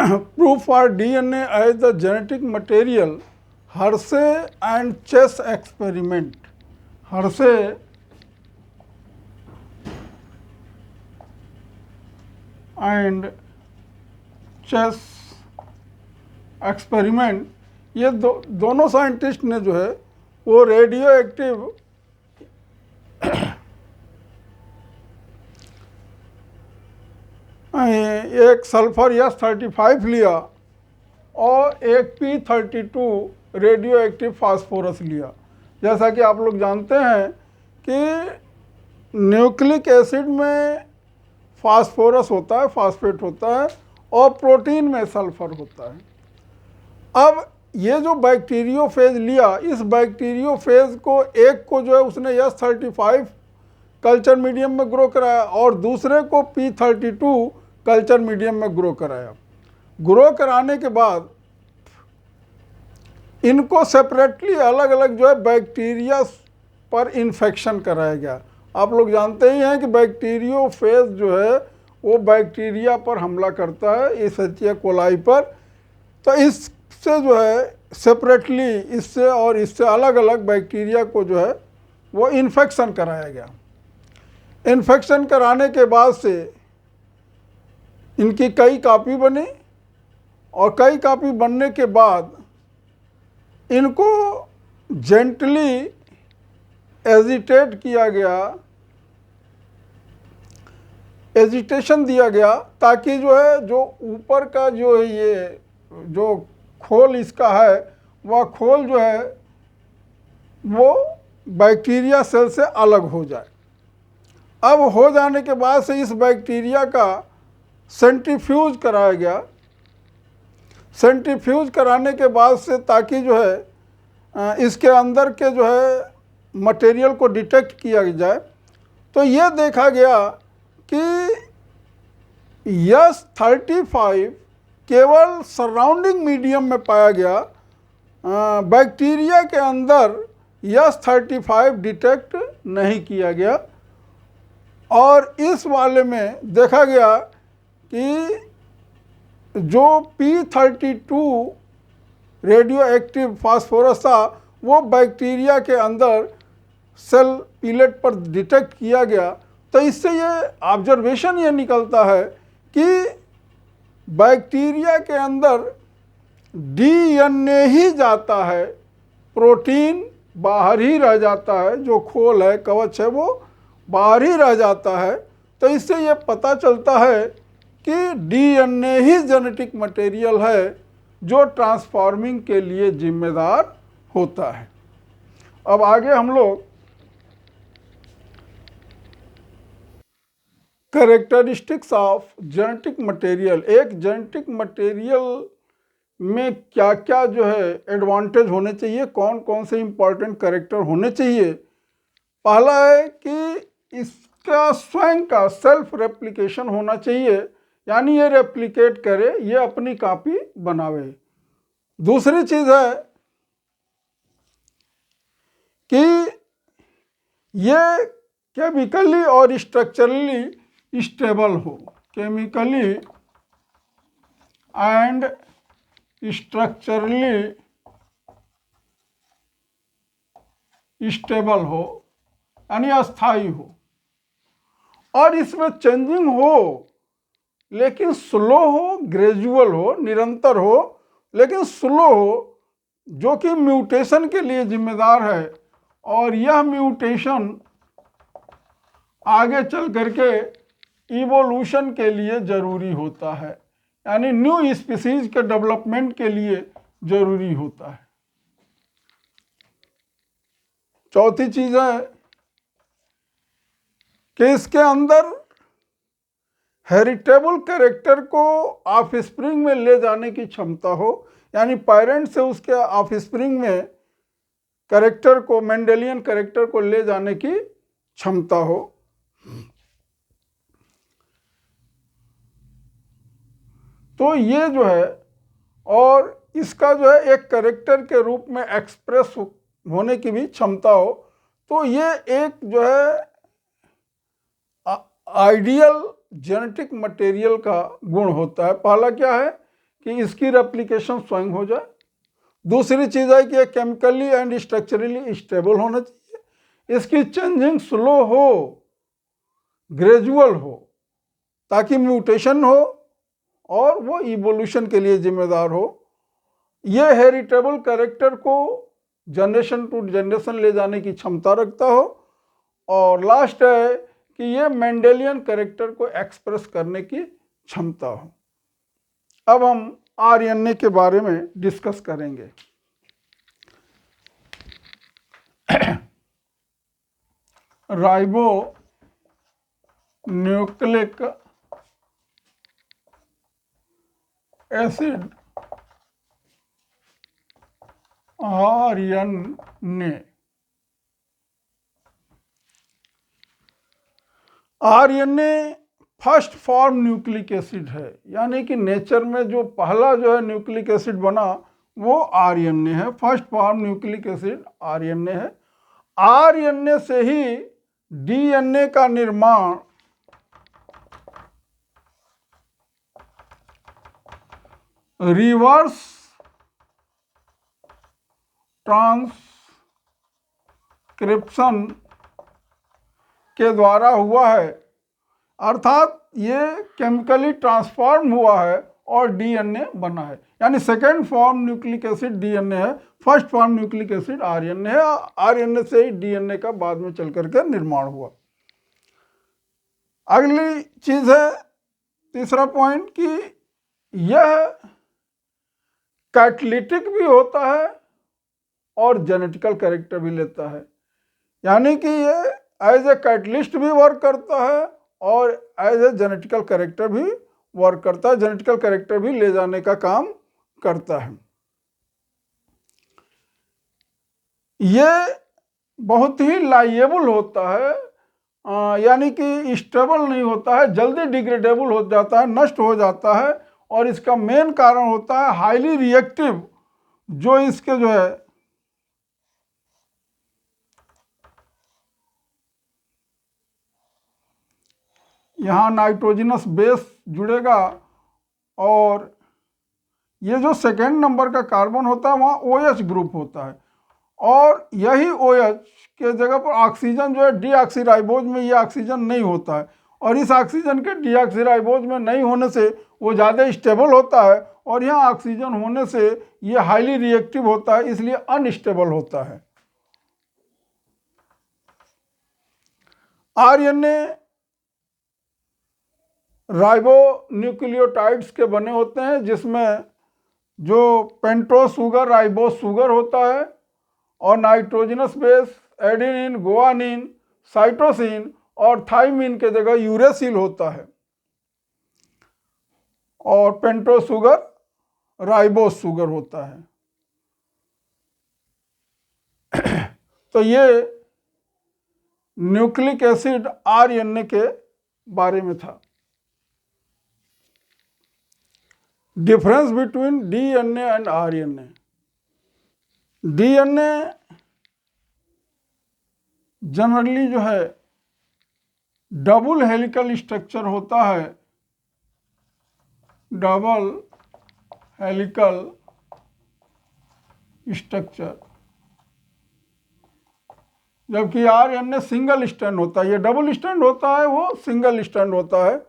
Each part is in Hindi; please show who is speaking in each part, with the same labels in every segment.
Speaker 1: proof for DNA as the genetic material, Hershey and Chase experiment. Hershey and Chase experiment, ये दोनों साइंटिस्ट ने जो है वो रेडियो एक्टिव एक सल्फर S-35 लिया और एक P-32 रेडियो एक्टिव फास्फोरस लिया। जैसा कि आप लोग जानते हैं कि न्यूक्लिक एसिड में फास्फोरस होता है, फास्फेट होता है, और प्रोटीन में सल्फर होता है। अब ये जो बैक्टीरियोफेज लिया, इस बैक्टीरियोफेज को एक को जो है उसने S-35 कल्चर मीडियम में ग्रो कराया और दूसरे को P-32 कल्चर मीडियम में ग्रो कराया। ग्रो कराने के बाद इनको सेपरेटली अलग अलग जो है बैक्टीरिया पर इन्फेक्शन कराया गया। आप लोग जानते ही हैं कि बैक्टीरियोफेज जो है वो बैक्टीरिया पर हमला करता है, एशेरिचिया कोलाई पर। तो इससे जो है सेपरेटली इससे और इससे अलग अलग बैक्टीरिया को जो है वो इन्फेक्शन कराया गया। इन्फेक्शन कराने के बाद से इनकी कई कॉपी बनी और कई कॉपी बनने के बाद इनको जेंटली एजिटेट किया गया, एजिटेशन दिया गया, ताकि जो है जो ऊपर का जो है ये जो खोल इसका है वह खोल जो है वो बैक्टीरिया सेल से अलग हो जाए। अब हो जाने के बाद से इस बैक्टीरिया का सेंट्रीफ्यूज कराया गया। सेंट्रीफ्यूज कराने के बाद से ताकि जो है इसके अंदर के जो है मटेरियल को डिटेक्ट किया जाए, तो ये देखा गया कि S-35 केवल सराउंडिंग मीडियम में पाया गया, बैक्टीरिया के अंदर S-35 डिटेक्ट नहीं किया गया। और इस वाले में देखा गया कि जो P-32 रेडियो एक्टिव फास्फोरस था वो बैक्टीरिया के अंदर सेल पीलेट पर डिटेक्ट किया गया। तो इससे ये ऑब्जर्वेशन ये निकलता है कि बैक्टीरिया के अंदर DNA ही जाता है, प्रोटीन बाहर ही रह जाता है, जो खोल है, कवच है, वो बाहर ही रह जाता है। तो इससे ये पता चलता है कि DNA ही जेनेटिक मटेरियल है जो ट्रांसफॉर्मिंग के लिए जिम्मेदार होता है। अब आगे हम लोग कैरेक्टरिस्टिक्स ऑफ जेनेटिक मटेरियल, एक जेनेटिक मटेरियल में क्या क्या जो है एडवांटेज होने चाहिए, कौन कौन से इंपॉर्टेंट कैरेक्टर होने चाहिए। पहला है कि इसका स्वयं का सेल्फ रेप्लिकेशन होना चाहिए, यानी ये रेप्लिकेट करे, ये अपनी कॉपी बनावे। दूसरी चीज़ है कि ये केमिकली और स्ट्रक्चरली स्टेबल हो, केमिकली एंड स्ट्रक्चरली स्टेबल हो, यानी अस्थाई हो, और इसमें चेंजिंग हो लेकिन स्लो हो, ग्रेजुअल हो, निरंतर हो लेकिन स्लो हो, जो कि म्यूटेशन के लिए जिम्मेदार है। और यह म्यूटेशन आगे चल करके इवोल्यूशन के लिए ज़रूरी होता है, यानी न्यू स्पीसीज के डेवलपमेंट के लिए ज़रूरी होता है। चौथी चीज़ है कि इसके अंदर हेरिटेबल कैरेक्टर को ऑफस्प्रिंग में ले जाने की क्षमता हो, यानी पेरेंट से उसके ऑफस्प्रिंग में कैरेक्टर को, मेंडेलियन कैरेक्टर को ले जाने की क्षमता हो। तो ये जो है, और इसका जो है एक कैरेक्टर के रूप में एक्सप्रेस होने की भी क्षमता हो। तो ये एक जो है आइडियल जेनेटिक मटेरियल का गुण होता है। पहला क्या है कि इसकी रेप्लिकेशन स्वयं हो जाए। दूसरी चीज़ है कि ये केमिकली एंड स्ट्रक्चरली स्टेबल होना चाहिए, इसकी चेंजिंग स्लो हो, ग्रेजुअल हो, ताकि म्यूटेशन हो और वो इवोल्यूशन के लिए जिम्मेदार हो। ये हेरिटेबल कैरेक्टर को जनरेशन टू जनरेशन ले जाने की क्षमता रखता हो। और लास्ट है कि ये मेंडेलियन कैरेक्टर को एक्सप्रेस करने की क्षमता हो। अब हम आरएनए के बारे में डिस्कस करेंगे। Ribo nucleic acid RNA. RNA first form nucleic acid है, यानी कि नेचर में जो पहला जो है न्यूक्लिक एसिड बना वो आरएनए है। First form nucleic acid RNA है। आरएनए से ही डीएनए का निर्माण रिवर्स ट्रांसक्रिप्शन के द्वारा हुआ है, अर्थात ये केमिकली ट्रांसफॉर्म हुआ है और डीएनए बना है। यानी second form nucleic acid DNA है, first form nucleic acid RNA है। आरएनए से ही डीएनए का बाद में चल करके निर्माण हुआ। अगली चीज है तीसरा पॉइंट कि यह कैटलिटिक भी होता है और जेनेटिकल कैरेक्टर भी लेता है, यानी कि ये एज ए कैटलिस्ट भी वर्क करता है और एज ए जेनेटिकल कैरेक्टर भी वर्क करता है, जेनेटिकल कैरेक्टर भी ले जाने का काम करता है। ये बहुत ही लाइएबल होता है, यानी कि स्टेबल नहीं होता है, जल्दी डिग्रेडेबल हो जाता है, नष्ट हो जाता है। और इसका मेन कारण होता है हाईली रिएक्टिव, जो इसके जो है यहाँ नाइट्रोजनस बेस जुड़ेगा और ये जो सेकेंड नंबर का कार्बन होता है वहाँ OH ग्रुप होता है, और यही OH के जगह पर ऑक्सीजन जो है डीऑक्सीराइबोज में ये ऑक्सीजन नहीं होता है, और इस ऑक्सीजन के डीऑक्सीराइबोज में नहीं होने से वो ज़्यादा स्टेबल होता है, और यहाँ ऑक्सीजन होने से ये हाईली रिएक्टिव होता है, इसलिए अनस्टेबल होता है। आरएनए राइबो न्यूक्लियोटाइड्स के बने होते हैं, जिसमें जो पेंटोस शुगर राइबोस शुगर होता है और nitrogenous base adenine guanine cytosine और थाइमिन के जगह यूरेसिल होता है, और पेंटोस शुगर राइबोस शुगर होता है। तो ये न्यूक्लिक एसिड आरएनए के बारे में था। Difference between DNA and RNA. DNA generally जो है डबल हेलिकल स्ट्रक्चर होता है, डबल हेलिकल स्ट्रक्चर, जबकि आरएनए सिंगल स्ट्रैंड होता है। ये डबल स्ट्रैंड होता है, वो सिंगल स्ट्रैंड होता है।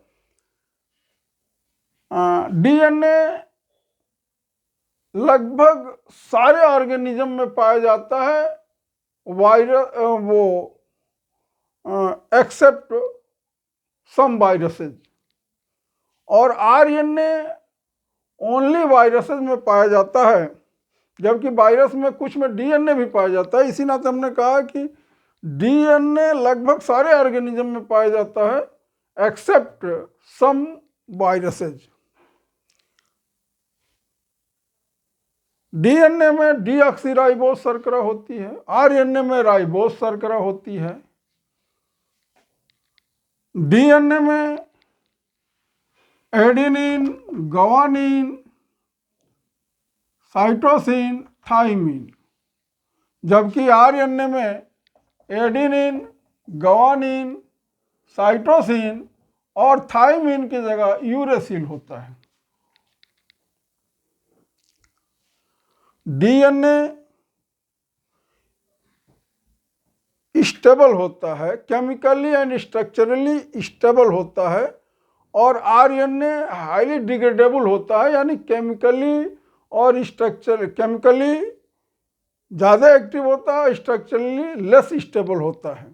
Speaker 1: डीएनए लगभग सारे ऑर्गेनिज्म में पाया जाता है, एक्सेप्ट सम वायरसेस, और आरएनए ओनली वायरसेस में पाया जाता है, जबकि वायरस में कुछ में डीएनए भी पाया जाता है। इसी नाते हमने कहा कि डीएनए लगभग सारे ऑर्गेनिज्म में पाया जाता है एक्सेप्ट सम वायरसेज। डीएनए में डीऑक्सीराइबोस शर्करा होती है, आरएनए में राइबोस शर्करा होती है। डीएनए में एडेनिन गुआनिन साइटोसिन थाइमिन, जबकि आरएनए में एडेनिन गुआनिन साइटोसिन और थाइमिन की जगह यूरेसिल होता है। डीएनए स्टेबल होता है, केमिकली एंड स्ट्रक्चरली स्टेबल होता है, और आरएनए हाईली डिग्रेडेबल होता है, यानी केमिकली और केमिकली ज़्यादा एक्टिव होता है, स्ट्रक्चरली लेस स्टेबल होता है।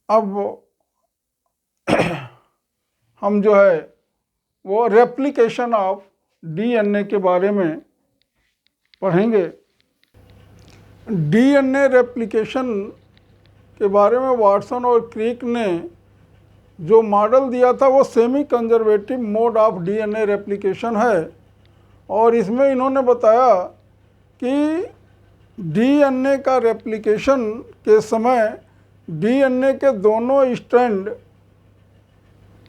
Speaker 1: अब हम जो है वो रेप्लिकेशन ऑफ डीएनए के बारे में पढ़ेंगे। डीएनए रेप्लिकेशन के बारे में वाटसन और क्रिक ने जो मॉडल दिया था वो semi conservative mode of DNA replication है, और इसमें इन्होंने बताया कि डीएनए का रेप्लिकेशन के समय डीएनए के दोनों स्ट्रैंड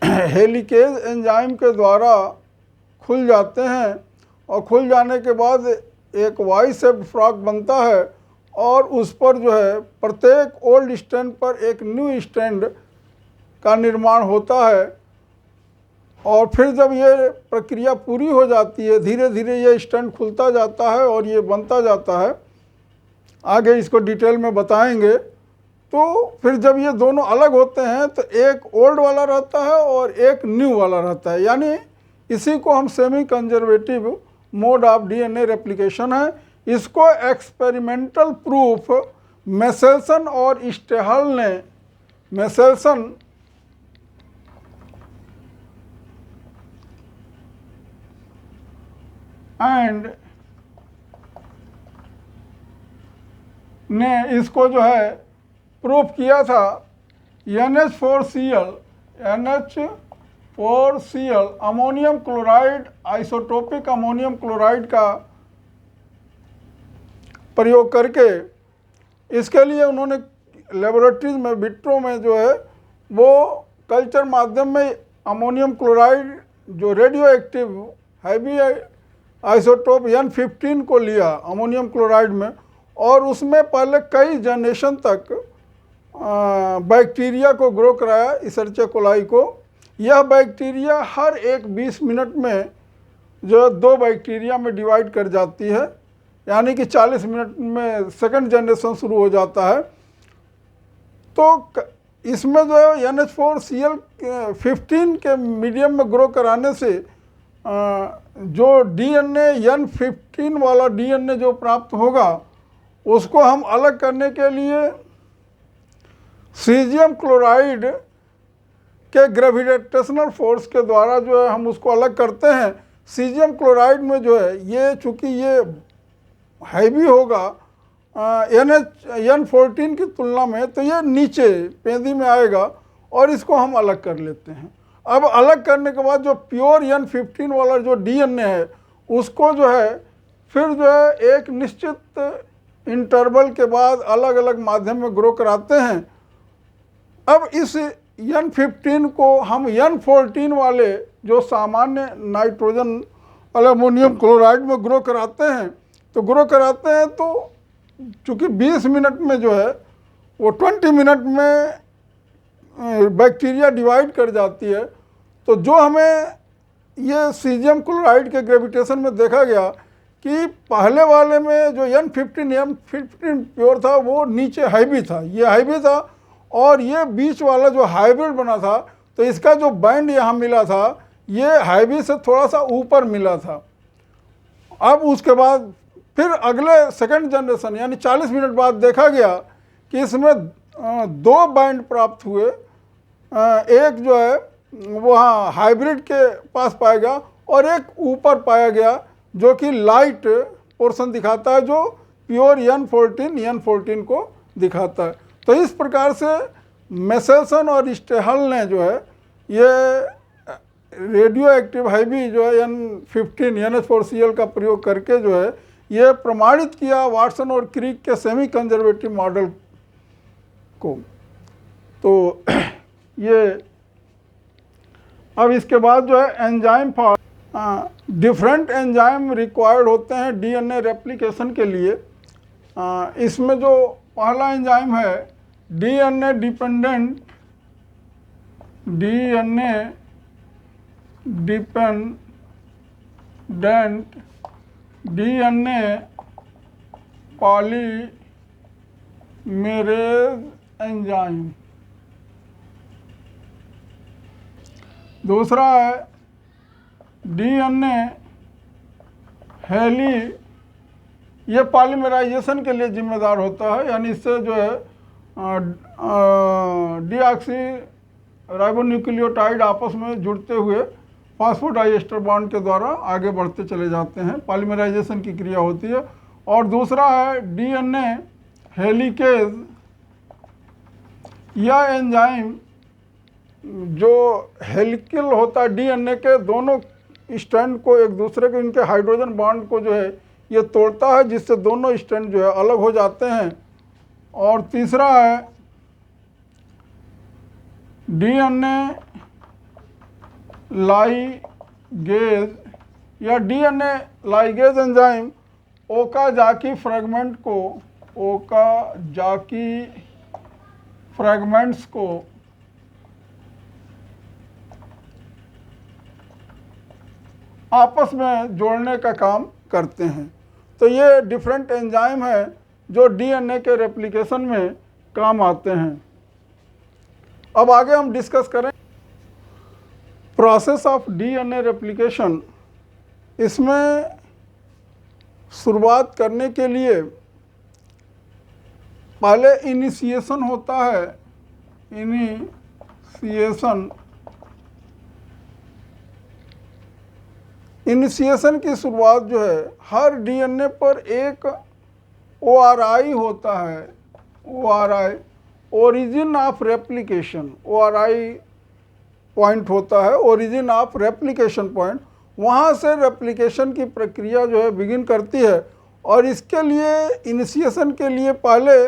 Speaker 1: हेलिकेज एंजाइम के द्वारा खुल जाते हैं, और खुल जाने के बाद एक वाई शेप्ड फ्रॉक बनता है, और उस पर जो है प्रत्येक ओल्ड स्ट्रैंड पर एक न्यू स्ट्रैंड का निर्माण होता है। और फिर जब ये प्रक्रिया पूरी हो जाती है, धीरे धीरे ये स्ट्रैंड खुलता जाता है और ये बनता जाता है। आगे इसको डिटेल में बताएंगे। तो फिर जब ये दोनों अलग होते हैं तो एक ओल्ड वाला रहता है और एक न्यू वाला रहता है, यानी इसी को हम semi conservative mode of DNA replication है। इसको एक्सपेरिमेंटल प्रूफ मेसेल्सन और स्टेहल ने, मेसेल्सन एंड ने इसको जो है प्रूफ किया था। NH4Cl ammonium chloride, isotopic ammonium chloride का प्रयोग करके, इसके लिए उन्होंने लेबोरेटरीज में विट्रो में जो है वो कल्चर माध्यम में अमोनियम क्लोराइड जो radio active heavy isotope N15 को लिया अमोनियम क्लोराइड में, और उसमें पहले कई जनरेशन तक बैक्टीरिया को ग्रो कराया, इशर्चिया कोलाई को। यह बैक्टीरिया हर एक 20 मिनट में जो 2 बैक्टीरिया में डिवाइड कर जाती है, यानी कि 40 मिनट में सेकंड जनरेशन शुरू हो जाता है। तो इसमें जो है NH4Cl 15 के मीडियम में ग्रो कराने से जो डीएनए N15 वाला डीएनए जो प्राप्त होगा उसको हम अलग करने के लिए सीजियम क्लोराइड के ग्रेविटेशनल फोर्स के द्वारा जो है हम उसको अलग करते हैं। सीजियम क्लोराइड में जो है ये चूँकि ये हैवी होगा N14 की तुलना में, तो ये नीचे पेंदी में आएगा और इसको हम अलग कर लेते हैं। अब अलग करने के बाद जो प्योर N15 वाला जो डीएनए है उसको जो है फिर जो है एक निश्चित इंटरवल के बाद अलग अलग माध्यम में ग्रो कराते हैं। अब इस N15 को हम N14 वाले जो सामान्य नाइट्रोजन अमोनियम क्लोराइड में ग्रो कराते हैं, तो चूँकि 20 मिनट में जो है वो 20 मिनट में बैक्टीरिया डिवाइड कर जाती है। तो जो हमें ये सीजियम क्लोराइड के ग्रेविटेशन में देखा गया कि पहले वाले में जो N15 प्योर था वो नीचे हैवी था, ये हैवी था, और ये बीच वाला जो हाइब्रिड बना था तो इसका जो बैंड यहाँ मिला था ये हैवी से थोड़ा सा ऊपर मिला था। अब उसके बाद फिर अगले सेकंड जनरेशन यानी 40 मिनट बाद देखा गया कि इसमें 2 बैंड प्राप्त हुए। एक जो है वहाँ हाइब्रिड के पास पाया गया और एक ऊपर पाया गया जो कि लाइट पोर्शन दिखाता है, जो प्योर N14 को दिखाता है। तो इस प्रकार से मेसेल्सन और स्टेहल ने जो है ये रेडियो एक्टिव हैवी जो है N15 NH4Cl का प्रयोग करके जो है ये प्रमाणित किया वाटसन और क्रिक के सेमी कंजर्वेटिव मॉडल को। तो ये अब इसके बाद जो है enzyme for different enzyme required होते हैं डीएनए रेप्लिकेशन के लिए। इसमें जो पहला एंजाइम है DNA dependent dent DNA polymerase enzyme. दूसरा है डीएनए हेली, ये पॉलीमराइजेशन के लिए जिम्मेदार होता है, यानी इससे जो है डीऑक्सी राइबोन्यूक्लियोटाइड आपस में जुड़ते हुए फॉस्फोडाइएस्टर बॉन्ड के द्वारा आगे बढ़ते चले जाते हैं, पॉलीमराइजेशन की क्रिया होती है। और दूसरा है डीएनए हेलिकेज, यह एंजाइम जो हेलिकल होता है, डीएनए के दोनों स्ट्रैंड को एक दूसरे के इनके हाइड्रोजन बॉन्ड को जो है ये तोड़ता है, जिससे दोनों स्ट्रैंड जो है अलग हो जाते हैं। और तीसरा है डीएनए लाइगेज, या DNA ligase enzyme Okazaki fragments को आपस में जोड़ने का काम करते हैं। तो ये डिफरेंट एंजाइम है जो डीएनए के रेप्लिकेशन में काम आते हैं। अब आगे हम डिस्कस करें प्रोसेस ऑफ डीएनए रेप्लिकेशन। इसमें शुरुआत करने के लिए पहले इनिशिएशन होता है, इनिशिएशन की शुरुआत जो है हर डीएनए पर एक ORI होता है, ORI origin of replication, ORI point होता है, ओरिजिन ऑफ रेप्लिकेशन पॉइंट। वहाँ से रेप्लिकेशन की प्रक्रिया जो है बिगिन करती है। और इसके लिए इनिशिएशन के लिए पहले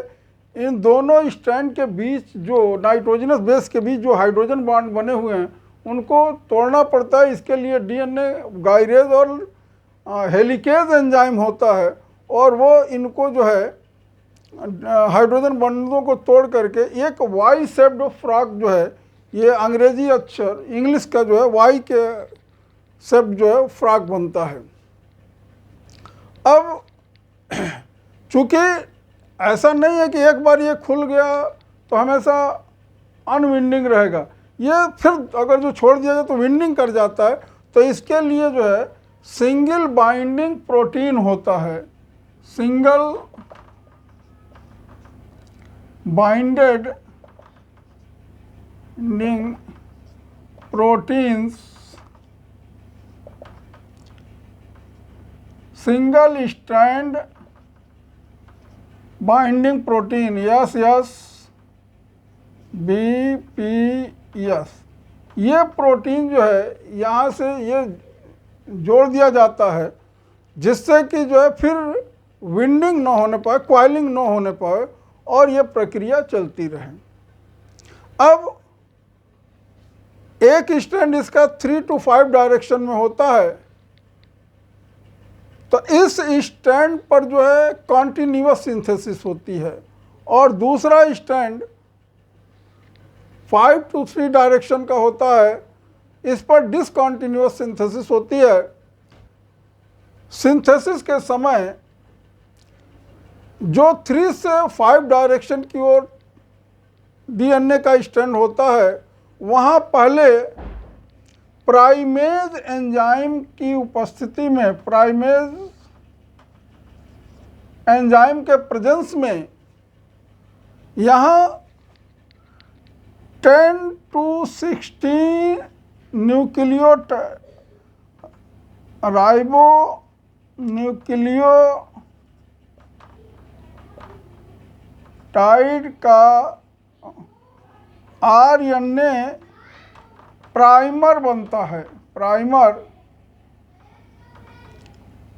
Speaker 1: इन दोनों स्ट्रैंड के बीच जो नाइट्रोजनस बेस के बीच जो हाइड्रोजन बॉन्ड बने हुए हैं उनको तोड़ना पड़ता है। इसके लिए डीएनए गायरेज और हेलिकेज एंजाइम होता है, और वो इनको जो है हाइड्रोजन बॉन्डों को तोड़ करके एक वाई शेप्ड फ्रॉक जो है, ये अंग्रेजी अक्षर इंग्लिश का जो है वाई के शेप जो है फ्रॉक बनता है। अब चूँकि ऐसा नहीं है कि एक बार ये खुल गया तो हमेशा अनविंडिंग रहेगा, ये फिर अगर जो छोड़ दिया जाए तो विंडिंग कर जाता है। तो इसके लिए जो है सिंगल बाइंडिंग प्रोटीन होता है, single binded proteins, single strand binding protein, BPS। ये प्रोटीन जो है यहाँ से ये जोड़ दिया जाता है, जिससे कि जो है फिर विंडिंग ना होने पाए, क्वाइलिंग ना होने पाए, और ये प्रक्रिया चलती रहे। अब एक स्ट्रैंड इसका 3 to 5 डायरेक्शन में होता है, तो इस स्ट्रैंड पर जो है कॉन्टिन्यूअस सिंथेसिस होती है, और दूसरा स्ट्रैंड 5 to 3 डायरेक्शन का होता है, इस पर डिसकॉन्टिन्यूअस सिंथेसिस होती है। सिंथेसिस के समय जो 3 से 5 डायरेक्शन की ओर डीएनए का स्ट्रैंड होता है, वहाँ पहले प्राइमेज एंजाइम की उपस्थिति में, प्राइमेज एंजाइम के प्रेजेंस में, यहाँ 10 to 16 राइबोन्यूक्लियोटाइड का आरएनए प्राइमर बनता है, प्राइमर।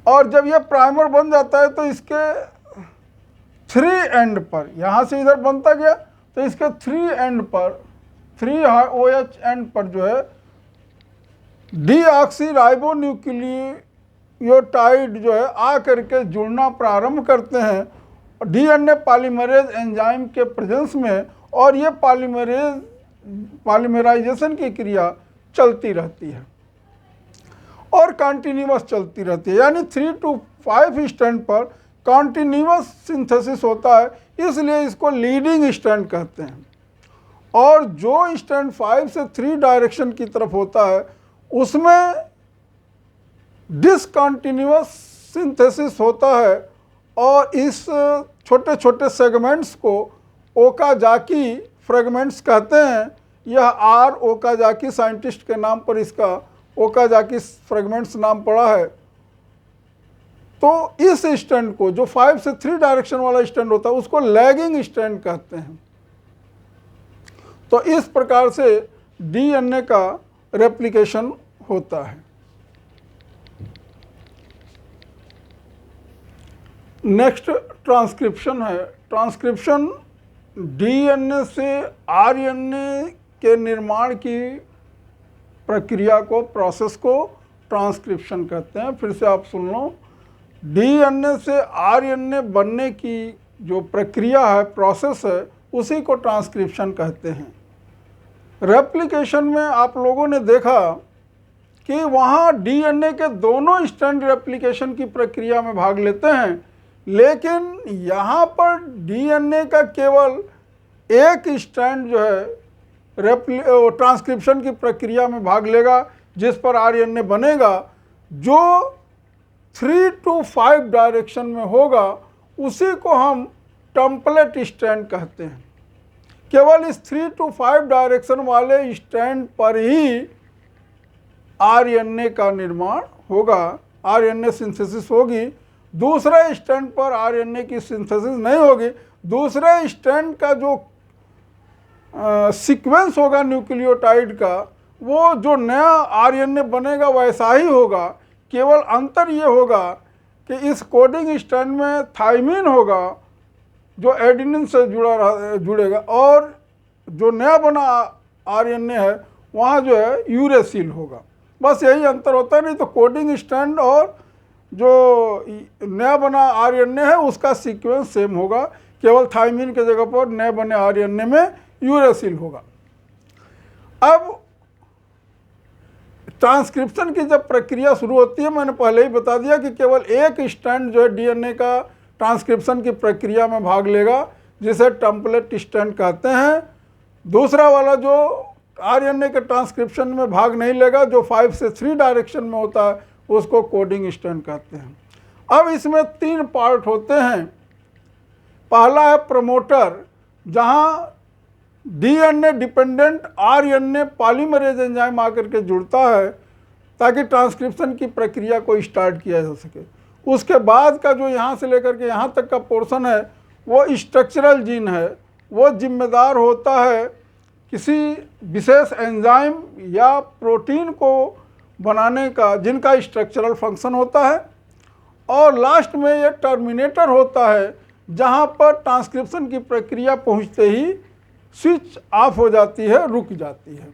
Speaker 1: और जब यह प्राइमर बन जाता है तो इसके 3 एंड पर, यहाँ से इधर बनता गया तो इसके 3 एंड पर, 3 OH एंड पर जो है डीऑक्सी राइबोन्यूक्लियोटाइड जो है आ करके जुड़ना प्रारंभ करते हैं डीएनए पॉलीमरेज एंजाइम के प्रेजेंस में, और ये पॉलीमराइजेशन की क्रिया चलती रहती है। और कंटिन्यूअस चलती रहती है, यानी 3 to 5 स्टैंड पर कंटिन्यूअस सिंथेसिस होता है, इसलिए इसको लीडिंग स्टैंड कहते हैं। और जो स्टैंड 5 से 3 डायरेक्शन की तरफ होता है उसमें डिसकंटिन्यूअस सिंथेसिस होता है, और इस छोटे छोटे सेगमेंट्स को ओकाजाकी फ्रेगमेंट्स कहते हैं। यह आर ओकाजाकी साइंटिस्ट के नाम पर इसका ओकाजाकी फ्रेगमेंट्स नाम पड़ा है। तो इस स्टैंड को, जो 5 से 3 डायरेक्शन वाला स्टैंड होता है, उसको लैगिंग स्टैंड कहते हैं। तो इस प्रकार से डीएनए का रेप्लिकेशन होता है। नेक्स्ट ट्रांसक्रिप्शन है। ट्रांसक्रिप्शन डीएनए से आरएनए के निर्माण की प्रक्रिया को, प्रोसेस को ट्रांसक्रिप्शन कहते हैं। फिर से आप सुन लो, डीएनए से आरएनए बनने की जो प्रक्रिया है, प्रोसेस है, उसी को ट्रांसक्रिप्शन कहते हैं। रेप्लिकेशन में आप लोगों ने देखा कि वहाँ डीएनए के दोनों स्ट्रैंड रेप्लिकेशन की प्रक्रिया में भाग लेते हैं, लेकिन यहाँ पर डीएनए का केवल एक स्ट्रैंड जो है ट्रांसक्रिप्शन की प्रक्रिया में भाग लेगा, जिस पर आरएनए बनेगा। जो 3 to 5 डायरेक्शन में होगा उसी को हम टेम्पलेट स्ट्रैंड कहते हैं। केवल इस 3 to 5 डायरेक्शन वाले स्ट्रैंड पर ही आरएनए का निर्माण होगा, आरएनए सिंथेसिस होगी। दूसरे स्ट्रैंड पर आरएनए की सिंथेसिस नहीं होगी। दूसरे स्ट्रैंड का जो सीक्वेंस होगा न्यूक्लियोटाइड का, वो जो नया आरएनए बनेगा वैसा ही होगा। केवल अंतर ये होगा कि इस कोडिंग स्ट्रैंड में थाइमिन होगा जो एडेनिन से जुड़ेगा, और जो नया बना आरएनए है वहाँ जो है यूरेसिल होगा। बस यही अंतर होता है, नहीं तो कोडिंग स्ट्रैंड और जो नया बना आरएनए है उसका सीक्वेंस सेम होगा। केवल थाइमिन के जगह पर नए बने आरएनए में यूरेसिल होगा। अब ट्रांसक्रिप्शन की जब प्रक्रिया शुरू होती है, मैंने पहले ही बता दिया कि केवल एक स्ट्रैंड जो है डीएनए का ट्रांसक्रिप्शन की प्रक्रिया में भाग लेगा, जिसे टेम्पलेट स्ट्रैंड कहते हैं। दूसरा वाला जो आरएनए के ट्रांसक्रिप्शन में भाग नहीं लेगा, जो 5 से 3 डायरेक्शन में होता है, उसको कोडिंग स्ट्रैंड कहते हैं। अब इसमें 3 पार्ट होते हैं। पहला है प्रमोटर, जहां DNA dependent RNA polymerase enzyme आकर के जुड़ता है ताकि ट्रांसक्रिप्शन की प्रक्रिया को स्टार्ट किया जा सके। उसके बाद का जो यहाँ से लेकर के यहाँ तक का पोर्शन है वो स्ट्रक्चरल जीन है। वो जिम्मेदार होता है किसी विशेष एंजाइम या प्रोटीन को बनाने का, जिनका स्ट्रक्चरल फंक्शन होता है। और लास्ट में ये टर्मिनेटर होता है, जहाँ पर ट्रांसक्रिप्शन की प्रक्रिया पहुँचते ही स्विच ऑफ हो जाती है, रुक जाती है।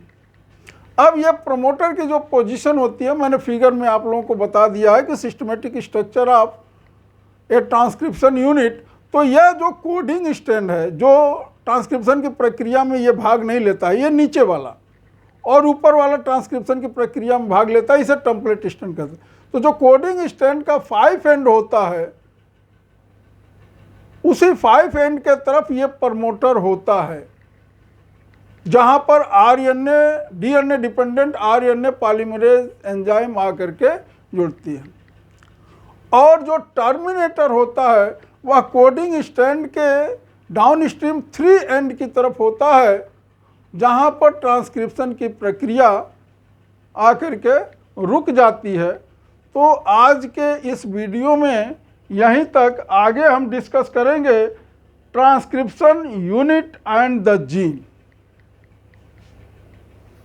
Speaker 1: अब ये प्रमोटर की जो पोजीशन होती है, मैंने फिगर में आप लोगों को बता दिया है कि systematic structure of A transcription unit. तो यह जो कोडिंग स्ट्रैंड है, जो ट्रांसक्रिप्शन की प्रक्रिया में ये भाग नहीं लेता है, ये नीचे वाला, और ऊपर वाला ट्रांसक्रिप्शन की प्रक्रिया में भाग लेता है, इसे टेम्पलेट स्ट्रैंड कहते हैं। तो जो कोडिंग स्ट्रैंड का 5 एंड होता है, उसी 5 एंड के तरफ ये प्रमोटर होता है, जहां पर RNA DNA dependent RNA polymerase enzyme आकर के जुड़ती है। और जो टर्मिनेटर होता है वह कोडिंग स्ट्रैंड के डाउनस्ट्रीम 3 एंड की तरफ होता है, जहां पर ट्रांसक्रिप्शन की प्रक्रिया आकर के रुक जाती है। तो आज के इस वीडियो में यहीं तक। आगे हम डिस्कस करेंगे transcription unit and the gene.